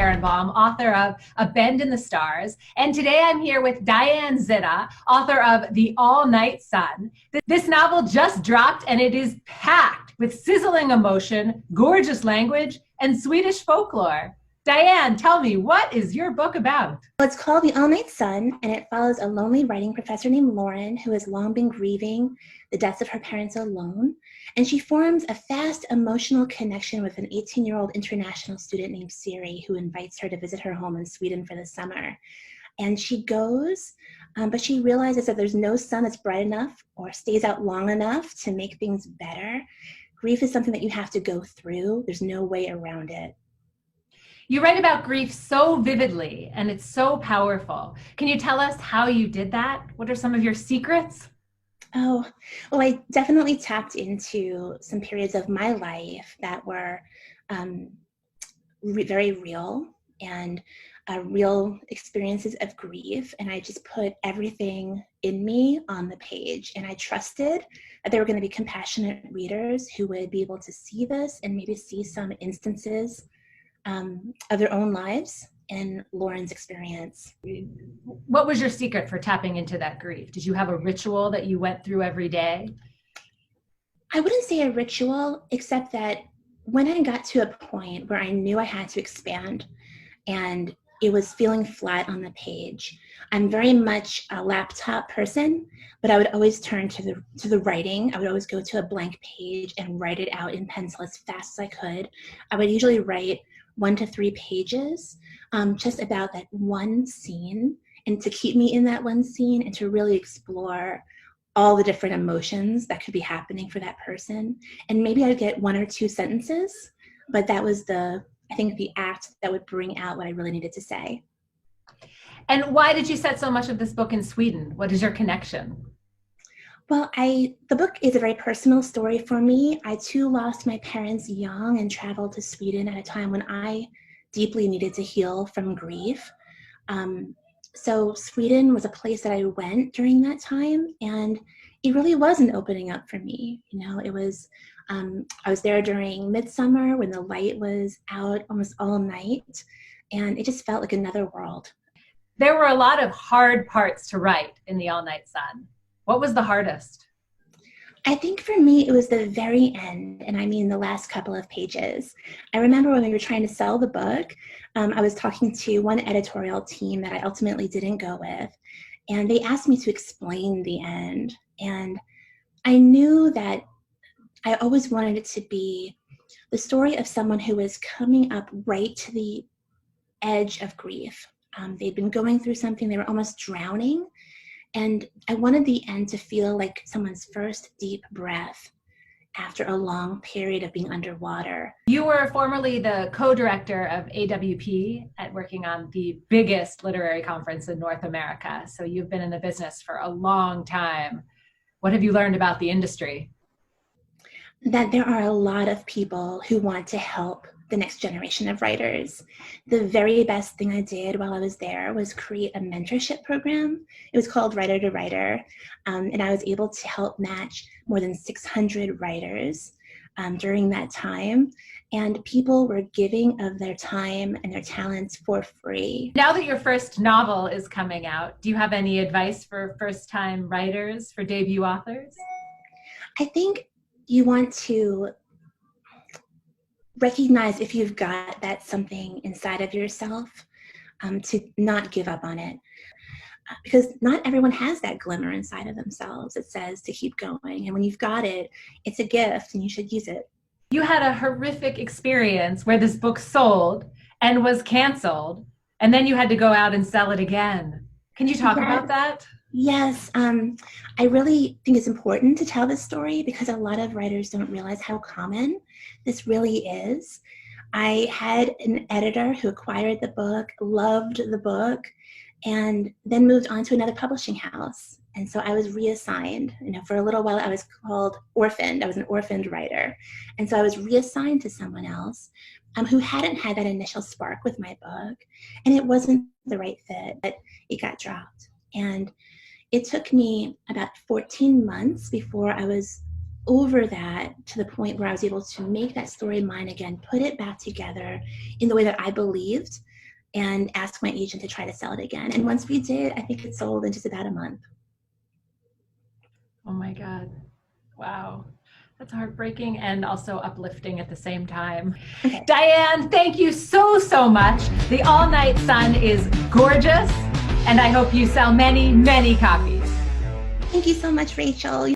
Barenbaum, author of A Bend in the Stars. And today I'm here with Diane Zinna, author of The All-Night Sun. This novel just dropped and it is packed with sizzling emotion, gorgeous language, and Swedish folklore. Diane, tell me, what is your book about? Well, it's called The All-Night Sun, and it follows a lonely writing professor named Lauren who has long been grieving the deaths of her parents alone. And she forms a fast emotional connection with an 18-year-old international student named Siri who invites her to visit her home in Sweden for the summer. And she goes, but she realizes that there's no sun that's bright enough or stays out long enough to make things better. Grief is something that you have to go through. There's no way around it. You write about grief so vividly, and it's so powerful. Can you tell us how you did that? What are some of your secrets? Oh, well, I definitely tapped into some periods of my life that were very real and real experiences of grief. And I just put everything in me on the page. And I trusted that there were going to be compassionate readers who would be able to see this and maybe see some instances of their own lives and Lauren's experience. What was your secret for tapping into that grief? Did you have a ritual that you went through every day? I wouldn't say a ritual, except that when I got to a point where I knew I had to expand and it was feeling flat on the page, I'm very much a laptop person, but I would always turn to the writing. I would always go to a blank page and write it out in pencil as fast as I could. I would usually write 1 to 3 pages just about that one scene, and to keep me in that one scene and to really explore all the different emotions that could be happening for that person. And maybe I'd get 1 or 2 sentences, but that was I think the act that would bring out what I really needed to say. And why did you set so much of this book in Sweden? What is your connection? Well, the book is a very personal story for me. I too lost my parents young and traveled to Sweden at a time when I deeply needed to heal from grief. So Sweden was a place that I went during that time, and it really wasn't opening up for me. You know, it was, I was there during midsummer when the light was out almost all night, and it just felt like another world. There were a lot of hard parts to write in The All-Night Sun. What was the hardest? I think for me, it was the very end, and I mean the last couple of pages. I remember when we were trying to sell the book, I was talking to one editorial team that I ultimately didn't go with, and they asked me to explain the end. And I knew that I always wanted it to be the story of someone who was coming up right to the edge of grief. They'd been going through something, they were almost drowning. And I wanted the end to feel like someone's first deep breath after a long period of being underwater. You were formerly the co-director of AWP at working on the biggest literary conference in North America. So you've been in the business for a long time. What have you learned about the industry? That there are a lot of people who want to help the next generation of writers. The very best thing I did while I was there was create a mentorship program. It was called Writer to Writer, and I was able to help match more than 600 writers during that time, and people were giving of their time and their talents for free. Now that your first novel is coming out, do you have any advice for first-time writers, for debut authors? I think you want to recognize if you've got that something inside of yourself, to not give up on it. Because not everyone has that glimmer inside of themselves that says to keep going. And when you've got it, it's a gift and you should use it. You had a horrific experience where this book sold and was canceled, and then you had to go out and sell it again. Can you talk about that? Yes, I really think it's important to tell this story because a lot of writers don't realize how common this really is. I had an editor who acquired the book, loved the book, and then moved on to another publishing house. And so I was reassigned. You know, for a little while I was called orphaned. I was an orphaned writer. And so I was reassigned to someone else who hadn't had that initial spark with my book. And it wasn't the right fit, but it got dropped. And it took me about 14 months before I was over that to the point where I was able to make that story mine again, put it back together in the way that I believed, and ask my agent to try to sell it again. And once we did, I think it sold in just about a month. Oh my God. Wow. That's heartbreaking and also uplifting at the same time. Okay. Diane, thank you so, so much. The All Night Sun is gorgeous, and I hope you sell many, many copies. Thank you so much, Rachel.